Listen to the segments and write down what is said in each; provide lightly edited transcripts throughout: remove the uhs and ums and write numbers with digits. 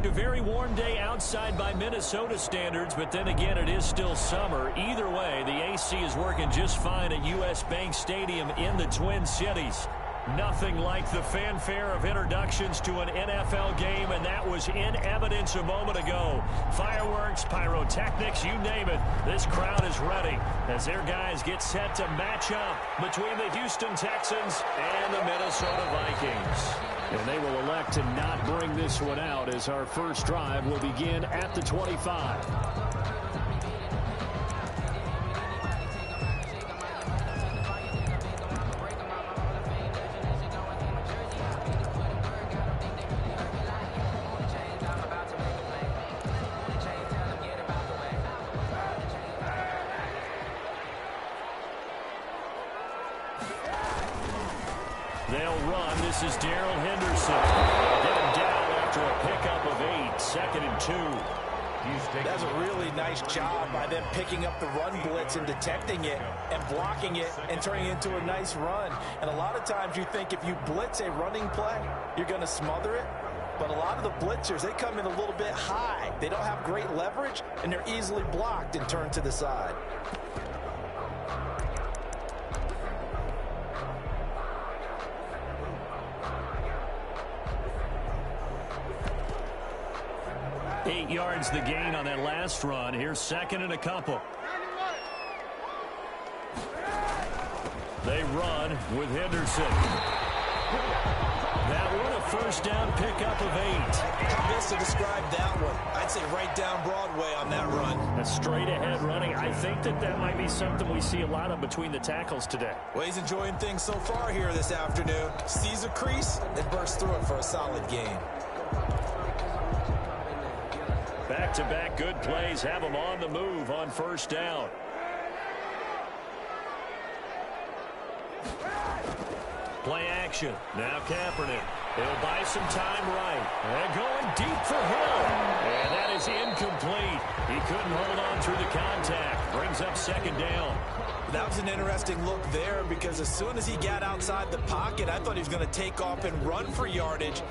a very warm day outside by Minnesota standards, but then again, it is still summer. Either way, the AC is working just fine at U.S. Bank Stadium in the Twin Cities. Nothing like the fanfare of introductions to an NFL game, and that was in evidence a moment ago. Fireworks, pyrotechnics, you name it. This crowd is ready as their guys get set to match up between the Houston Texans and the Minnesota Vikings. And they will elect to not bring this one out as our first drive will begin at the 25. They'll run. This is Darrell Henderson. They'll get him down after a pickup of 8, 2nd and 2. That's a really nice job by them picking up the run blitz and detecting it and blocking it and turning it into a nice run. And a lot of times you think if you blitz a running play, you're going to smother it. But a lot of the blitzers, they come in a little bit high. They don't have great leverage, and they're easily blocked and turned to the side. Eight yards the gain on that last run. Here's 2nd and a couple. They run with Henderson. That one a first down pickup of 8. How best to describe that one? I'd say right down Broadway on that run. A straight ahead running. I think that might be something we see a lot of between the tackles today. Well, he's enjoying things so far here this afternoon. Sees a crease and bursts through it for a solid gain. Back-to-back good plays have them on the move on first down. Play action. Now Kaepernick. He'll buy some time right. And going deep for Hill. And that is incomplete. He couldn't hold on through the contact. Brings up 2nd down. That was an interesting look there because as soon as he got outside the pocket, I thought he was going to take off and run for yardage.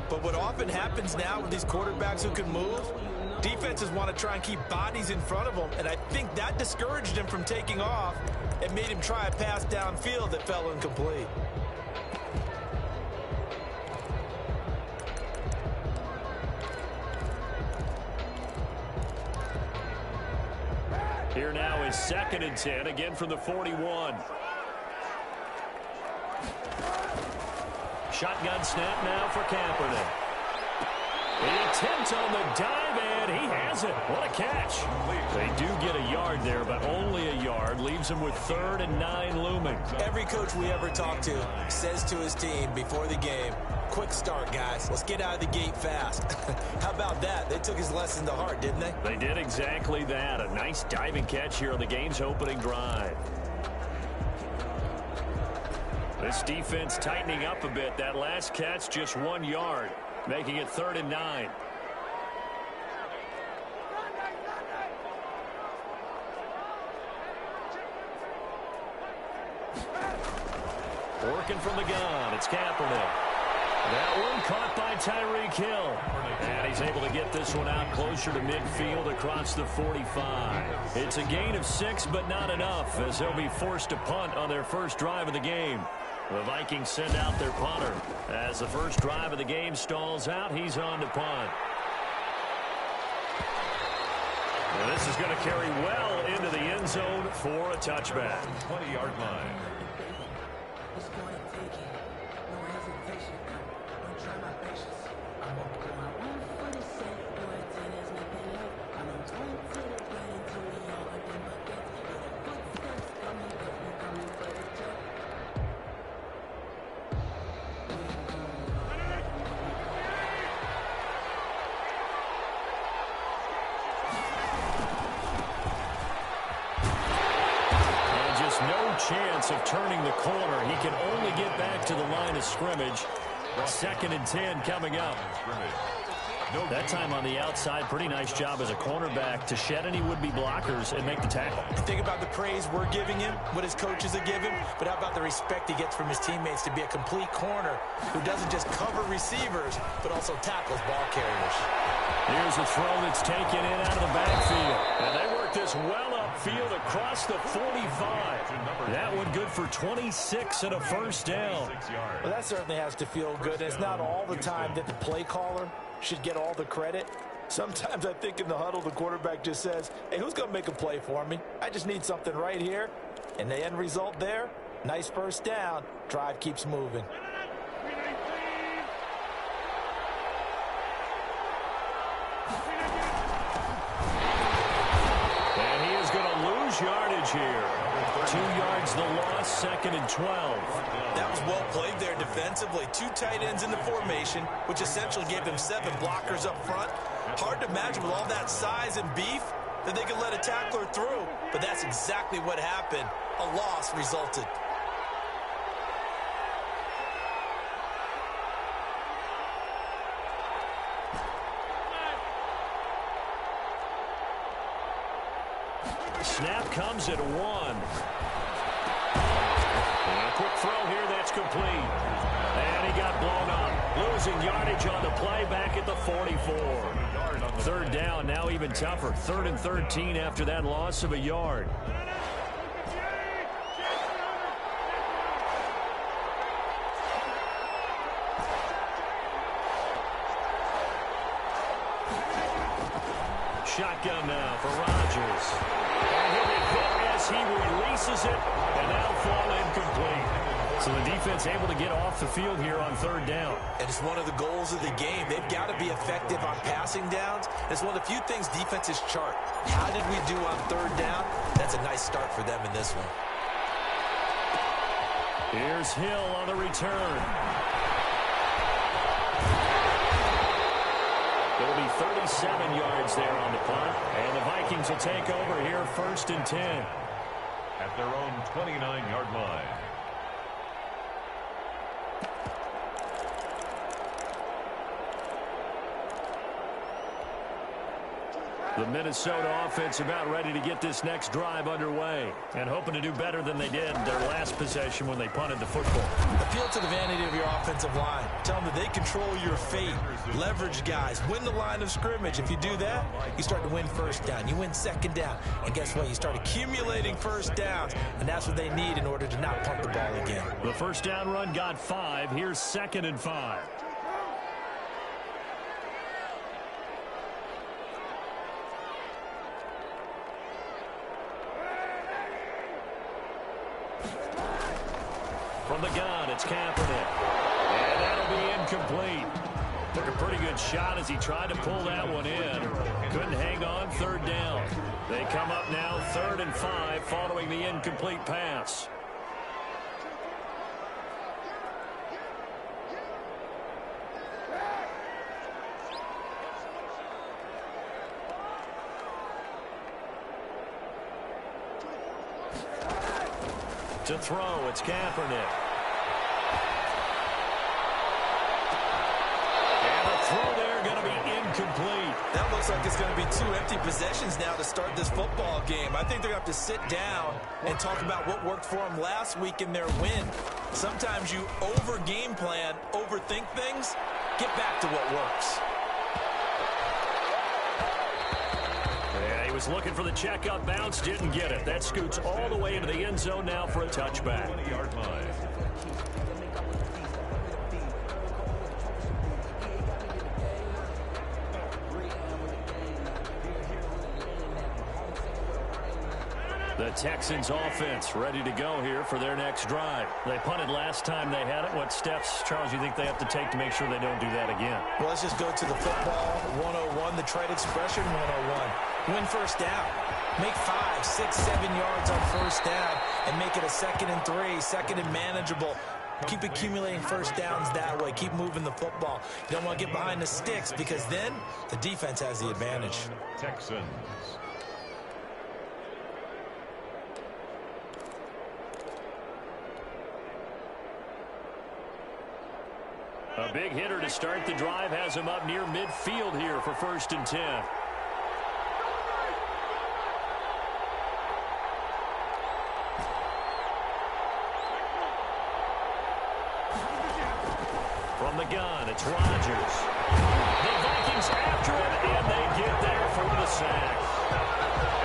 But what often happens now with these quarterbacks who can move, defenses want to try and keep bodies in front of them, and I think that discouraged him from taking off and made him try a pass downfield that fell incomplete. Here now is 2nd and 10, again from the 41. Shotgun snap now for Kaepernick. The attempt on the dive, and he has it. What a catch. They do get a yard there, but only a yard. Leaves them with 3rd and 9 looming. Every coach we ever talk to says to his team before the game, quick start, guys. Let's get out of the gate fast. How about that? They took his lesson to heart, didn't they? They did exactly that. A nice diving catch here on the game's opening drive. This defense tightening up a bit. That last catch, just 1 yard, making it 3rd and 9. Working from the gun, it's Kaepernick. That one caught by Tyreek Hill. And he's able to get this one out closer to midfield across the 45. It's a gain of 6, but not enough, as they'll be forced to punt on their first drive of the game. The Vikings send out their punter. As the first drive of the game stalls out, he's on to punt. And this is going to carry well into the end zone for a touchback. 20-yard line. Chance of turning the corner. He can only get back to the line of scrimmage. 2nd and 10 coming up. That time on the outside, pretty nice job as a cornerback to shed any would-be blockers and make the tackle. Think about the praise we're giving him, what his coaches are giving, but how about the respect he gets from his teammates to be a complete corner who doesn't just cover receivers, but also tackles ball carriers. Here's a throw that's taken in out of the backfield. And they work this well upfield across the 45. That one good for 26 and a first down. Well, that certainly has to feel good. It's not all the time that the play caller should get all the credit. Sometimes I think in the huddle, the quarterback just says, hey, who's going to make a play for me? I just need something right here. And the end result there, nice first down. Drive keeps moving. And he is going to lose yardage here. 2 yards the loss, 2nd and 12. That was well played there defensively. 2 tight ends in the formation, which essentially gave them 7 blockers up front. Hard to imagine with all that size and beef that they could let a tackler through. But that's exactly what happened. A loss resulted. Snap comes at 1. And a quick throw here that's complete. And he got blown up. Losing yardage on the play back at the 44. 3rd down, now even tougher. 3rd and 13 after that loss of a yard. Shotgun now for Rodgers. And he'll be hit as he releases it, and now fall incomplete. So the defense able to get off the field here on 3rd down. And it's one of the goals of the game. They've got to be effective on passing downs. It's one of the few things defenses chart. How did we do on 3rd down? That's a nice start for them in this one. Here's Hill on the return. It'll be 37 yards there on the punt. And the Vikings will take over here 1st and 10. At their own 29-yard line. The Minnesota offense about ready to get this next drive underway and hoping to do better than they did their last possession when they punted the football. Appeal to the vanity of your offensive line. Tell them that they control your fate. Leverage guys. Win the line of scrimmage. If you do that, you start to win 1st down. You win 2nd down. And guess what? You start accumulating 1st downs. And that's what they need in order to not punt the ball again. The 1st down run got 5. Here's 2nd and 5. From the gun, it's Kaepernick. And that'll be incomplete. Took a pretty good shot as he tried to pull that one in. Couldn't hang on 3rd down. They come up now 3rd and 5 following the incomplete pass. To throw, it's Kaepernick. And the throw there going to be incomplete. That looks like it's going to be 2 empty possessions now to start this football game. I think they're going to have to sit down and talk about what worked for them last week in their win. Sometimes you over-game plan, overthink things. Get back to what works. Was looking for the checkout bounce, didn't get it. That scoots all the way into the end zone now for a touchback. 20-yard line. The Texans offense ready to go here for their next drive. They punted last time they had it. What steps, Charles, you think they have to take to make sure they don't do that again? Well, let's just go to the football 101, the trade expression 101. Win 1st down. Make 5, 6, 7 yards on 1st down and make it a 2nd and 3, 2nd and manageable. Keep accumulating 1st downs that way. Keep moving the football. You don't want to get behind the sticks because then the defense has the advantage. Texans. A big hitter to start the drive has him up near midfield here for 1st and 10. From the gun, it's Rodgers. The Vikings after him, and they get there for the sack.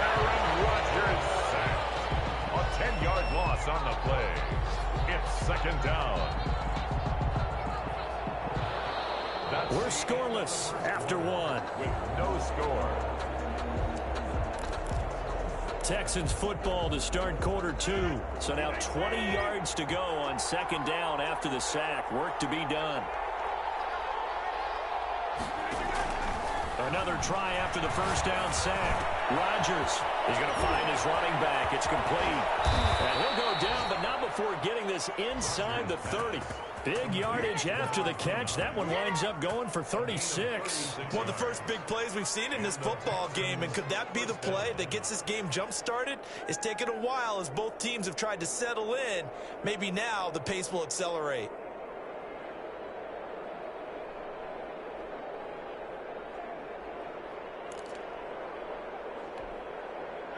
Aaron Rodgers sacked. A 10-yard loss on the play. It's 2nd down. We're scoreless after 1. With no score. Texans football to start quarter 2. So now 20 yards to go on 2nd down after the sack. Work to be done. Another try after the 1st down sack. Rodgers is going to find his running back. It's complete. And he'll go down, but not before getting this inside the 30. Big yardage after the catch. That one winds up going for 36. One of the first big plays we've seen in this football game, and could that be the play that gets this game jump-started? It's taken a while as both teams have tried to settle in. Maybe now the pace will accelerate.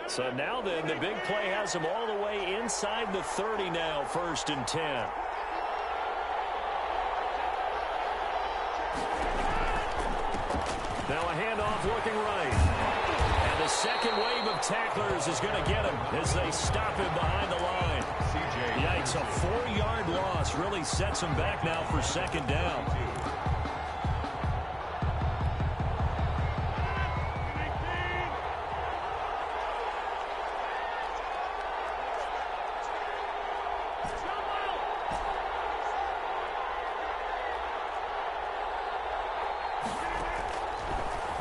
So now then, the big play has them all the way inside the 30 now, 1st and 10. Now a handoff looking right. And the second wave of tacklers is going to get him as they stop him behind the line. Yikes, a 4-yard loss really sets him back now for 2nd down.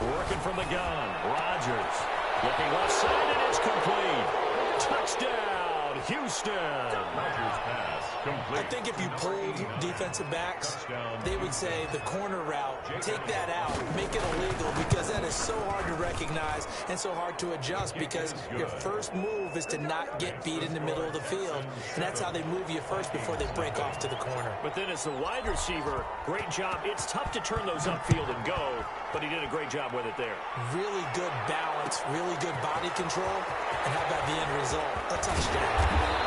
Working from the gun, Rodgers looking left side, and it's complete. Touchdown, Houston. Rodgers pass complete. I think if you polled defensive backs, they would say the corner route, take that out, make it illegal, because that is so hard to recognize and so hard to adjust, because your first move is to not get beat in the middle of the field, and that's how they move you first before they break off to the corner. But then as the wide receiver, great job. It's tough to turn those upfield and go, but he did a great job with it there. Really good balance, really good body control, and how about the end result? A touchdown.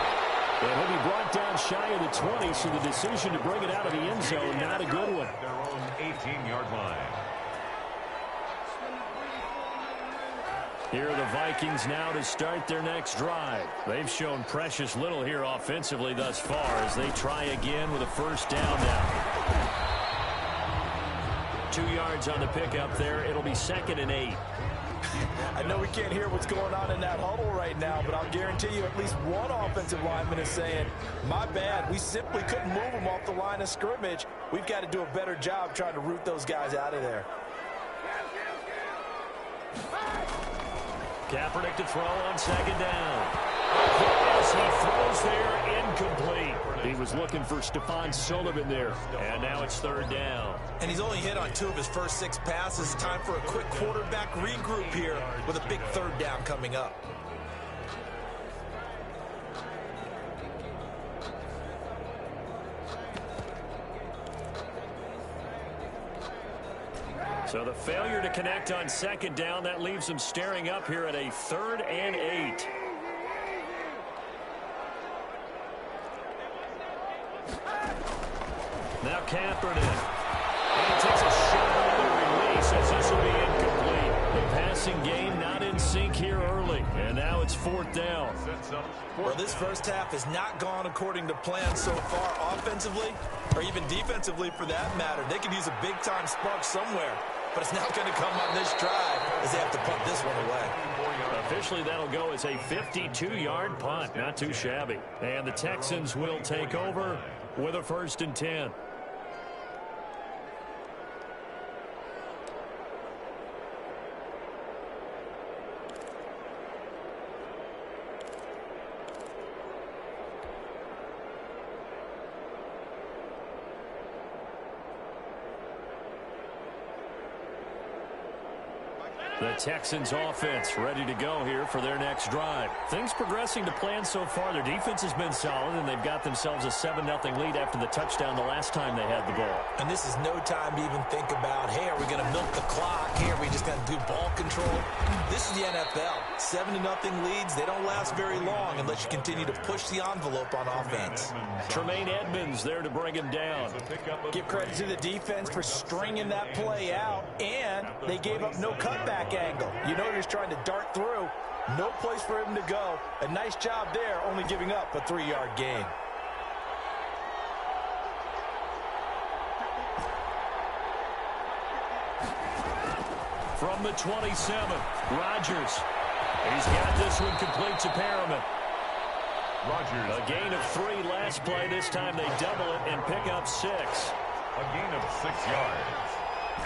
And he'll be brought down shy of the 20, so the decision to bring it out of the end zone, not a good one. Their own 18-yard line. Here are the Vikings now to start their next drive. They've shown precious little here offensively thus far as they try again with a 1st down now. 2 yards on the pickup there. It'll be 2nd and 8. I know we can't hear what's going on in that huddle right now, but I'll guarantee you at least one offensive lineman is saying, my bad, we simply couldn't move them off the line of scrimmage. We've got to do a better job trying to root those guys out of there. Kaepernick to throw on 2nd down. As he throws there, incomplete. He was looking for Stephon Sullivan there, and now it's 3rd down. And he's only hit on 2 of his first 6 passes. Time for a quick quarterback regroup here with a big 3rd down coming up. So the failure to connect on 2nd down, that leaves them staring up here at a 3rd and 8. Now Kaepernick. And he takes a shot on the release as this will be incomplete. The passing game not in sync here early. And now it's 4th down. Well, this first half has not gone according to plan so far offensively, or even defensively for that matter. They could use a big-time spark somewhere, but it's not going to come on this drive as they have to punt this one away. Officially, that'll go as a 52-yard punt. Not too shabby. And the Texans will take over with a 1st and 10. The Texans offense ready to go here for their next drive. Things progressing to plan so far. Their defense has been solid, and they've got themselves a 7-0 lead after the touchdown the last time they had the ball. And this is no time to even think about, hey, are we going to milk the clock? Hey, are we just going to do ball control? This is the NFL. 7-0 leads, they don't last very long unless you continue to push the envelope on offense. Tremaine Edmonds there to bring him down. Give credit to the defense for stringing that play out, and they gave up no cutback angle. You know, he's trying to dart through. No place for him to go. A nice job there, only giving up a 3-yard gain. From the 27, Rodgers. He's got this one complete to Perriman. Rodgers. A gain of 3 last play. This time they double it and pick up 6. A gain of 6 yards.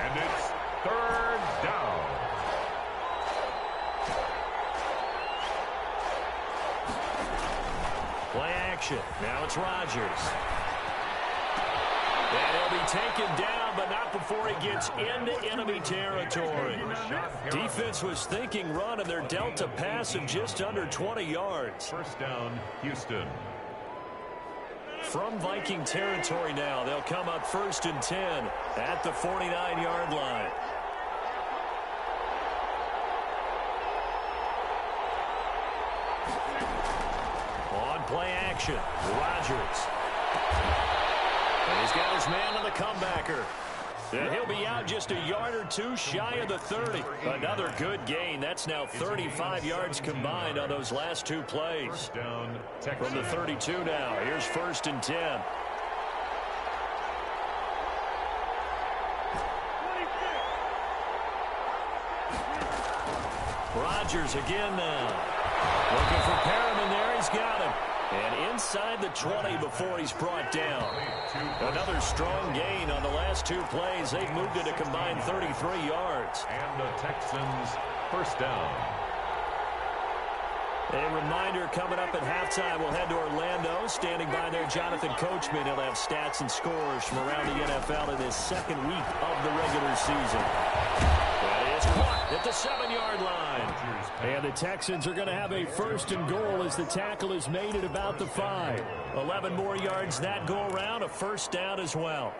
And it's 3rd down. Play action. Now it's Rodgers. And he'll be taken down, but not before he gets into enemy territory. Defense was thinking run, and they're dealt a pass of just under 20 yards. 1st down, Houston. From Viking territory now, they'll come up 1st and 10 at the 49-yard line. On play action, Rodgers. And he's got his man on the comebacker. And he'll be out just a yard or 2 shy of the 30. Another good gain. That's now 35 yards combined on those last 2 plays. Down, From the 32 now, here's 1st and 10. Rodgers again now. Looking for Perriman there. He's got him. And inside the 20 before he's brought down. Another strong gain on the last 2 plays. They've moved it a combined 33 yards. And the Texans 1st down. A reminder, coming up at halftime, we'll head to Orlando. Standing by there, Jonathan Coachman. He'll have stats and scores from around the NFL in his 2nd week of the regular season. That is caught at the 7-yard line. And the Texans are going to have a 1st and goal as the tackle is made at about the 5. 11 more yards that go around, a 1st down as well.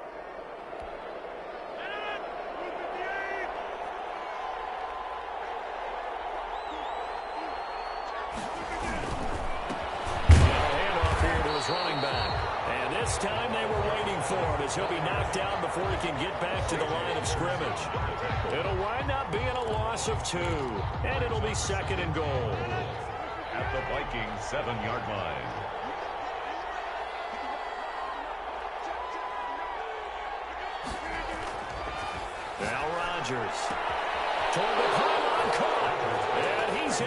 Handoff here to his running back. And this time they were waiting for him as he'll be knocked down before he can get back to the line of scrimmage. It'll wind up being a loss of 2. And it'll be 2nd and goal. At the Vikings 7-yard line. Now Rodgers. Toward the pylon, caught. And he's in.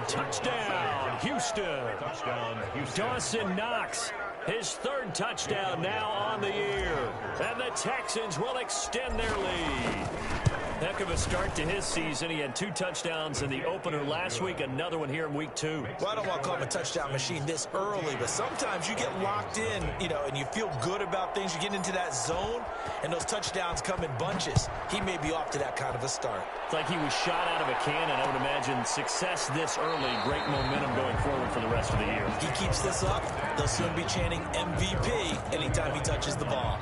Touchdown, Houston. Touchdown, Houston. Dawson Knox, his 3rd touchdown now on the year. And the Texans will extend their lead. Heck of a start to his season. He had 2 touchdowns in the opener last week, another one here in week 2. Well, I don't want to call him a touchdown machine this early, but sometimes you get locked in, you know, and you feel good about things. You get into that zone, and those touchdowns come in bunches. He may be off to that kind of a start. It's like he was shot out of a cannon. I would imagine success this early, great momentum going forward for the rest of the year. If he keeps this up, they'll soon be chanting MVP anytime he touches the ball.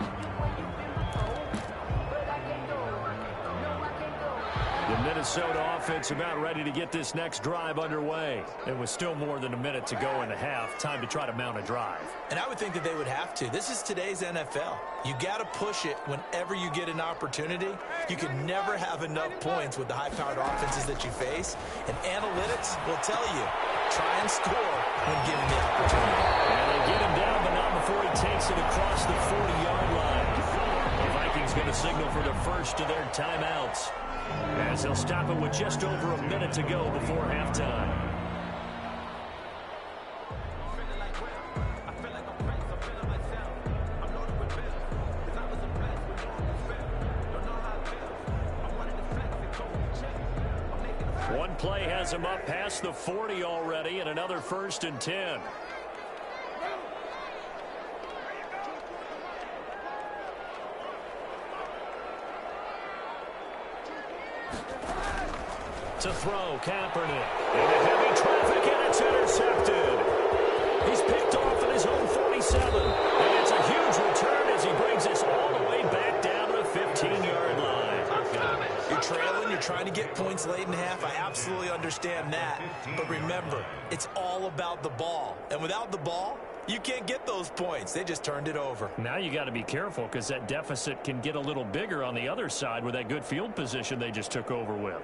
The Minnesota offense about ready to get this next drive underway. It was still more than a minute to go in the half. Time to try to mount a drive. And I would think that they would have to. This is today's NFL. You got to push it whenever you get an opportunity. You can never have enough points with the high-powered offenses that you face. And analytics will tell you, try and score when given the opportunity. And they get him down, but not before he takes it across the 40-yard line. The Vikings going to signal for the first of their timeouts, as they'll stop it with just over a minute to go before halftime. One play has him up past the 40 already, and another 1st and 10. To throw, Kaepernick. Into heavy traffic, and it's intercepted. He's picked off at his own 47. And it's a huge return as he brings us all the way back down to the 15-yard line. You're trailing, you're trying to get points late in half. I absolutely understand that. But remember, it's all about the ball. And without the ball, you can't get those points. They just turned it over. Now you got to be careful because that deficit can get a little bigger on the other side with that good field position they just took over with.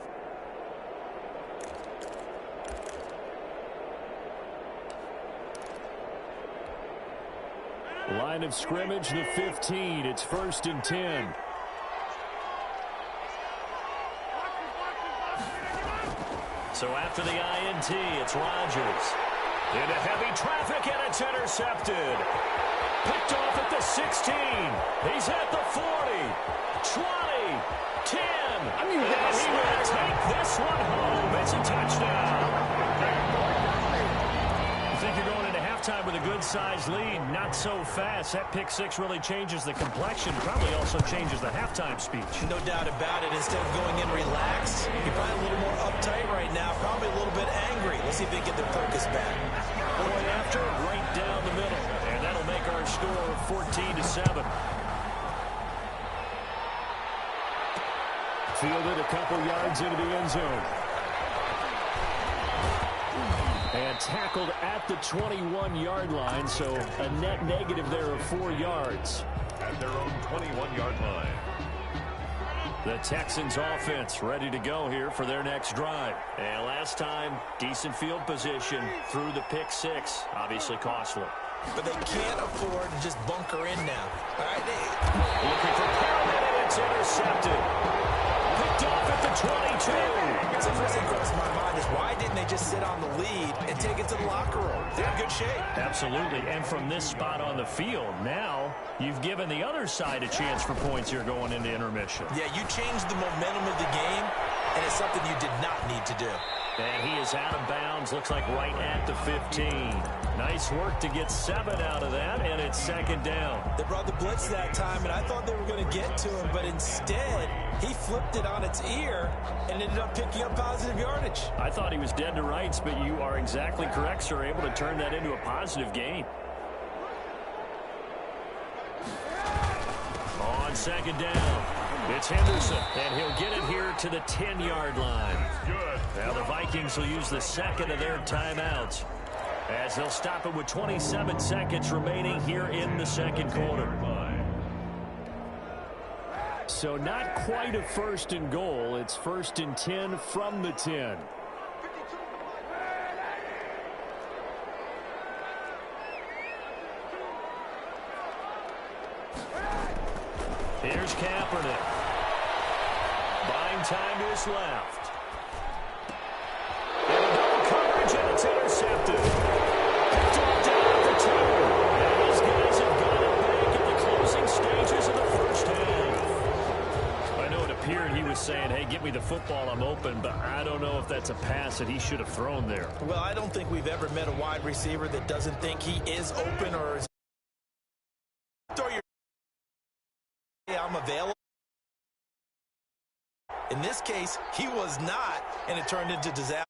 Line of scrimmage, the 15. It's 1st and 10. So after the INT, it's Rodgers. Into heavy traffic, and it's intercepted. Picked off at the 16. He's at the 40. 20. 10. And he will take this one home. It's a touchdown. You think you're going into halftime with a good-sized lead? Not so fast. That pick six really changes the complexion. Probably also changes the halftime speech. No doubt about it. Instead of going in relaxed, you're probably a little more uptight right now. Probably a little bit angry. Let's see if they get their focus back. Going after right down the middle. And that'll make our score 14-7. Fielded a couple yards into the end zone. And tackled at the 21-yard line, so a net negative there of 4 yards. At their own 21-yard line. The Texans offense ready to go here for their next drive. And last time, decent field position through the pick six. Obviously costly. But they can't afford to just bunker in now. All right, looking for Perriman, and it's intercepted. Picked off at the 22. So the first thing crossed my mind is why didn't they just sit on the lead and take it to the locker room? They're in good shape. Absolutely. And from this spot on the field, now you've given the other side a chance for points here going into intermission. Yeah, you changed the momentum of the game, and it's something you did not need to do. And he is out of bounds, looks like right at the 15. Nice work to get 7 out of that, and it's 2nd down. They brought the blitz that time, and I thought they were going to get to him, but instead, he flipped it on its ear and ended up picking up positive yardage. I thought he was dead to rights, but you are exactly correct, sir, able to turn that into a positive gain. On 2nd down, it's Henderson, and he'll get it here to the 10-yard line. Now the Vikings will use the second of their timeouts as they'll stop it with 27 seconds remaining here in the second quarter. So not quite a 1st and goal. It's 1st and 10 from the 10. Here's Kaepernick. Buying time to his left. And a double coverage, and it's intercepted. Picked off down at the 2. And these guys have got it back in the closing stages of the first half. I know it appeared he was saying, hey, get me the football, I'm open, but I don't know if that's a pass that he should have thrown there. Well, I don't think we've ever met a wide receiver that doesn't think he is open or is I'm available. In this case, he was not, and it turned into disaster.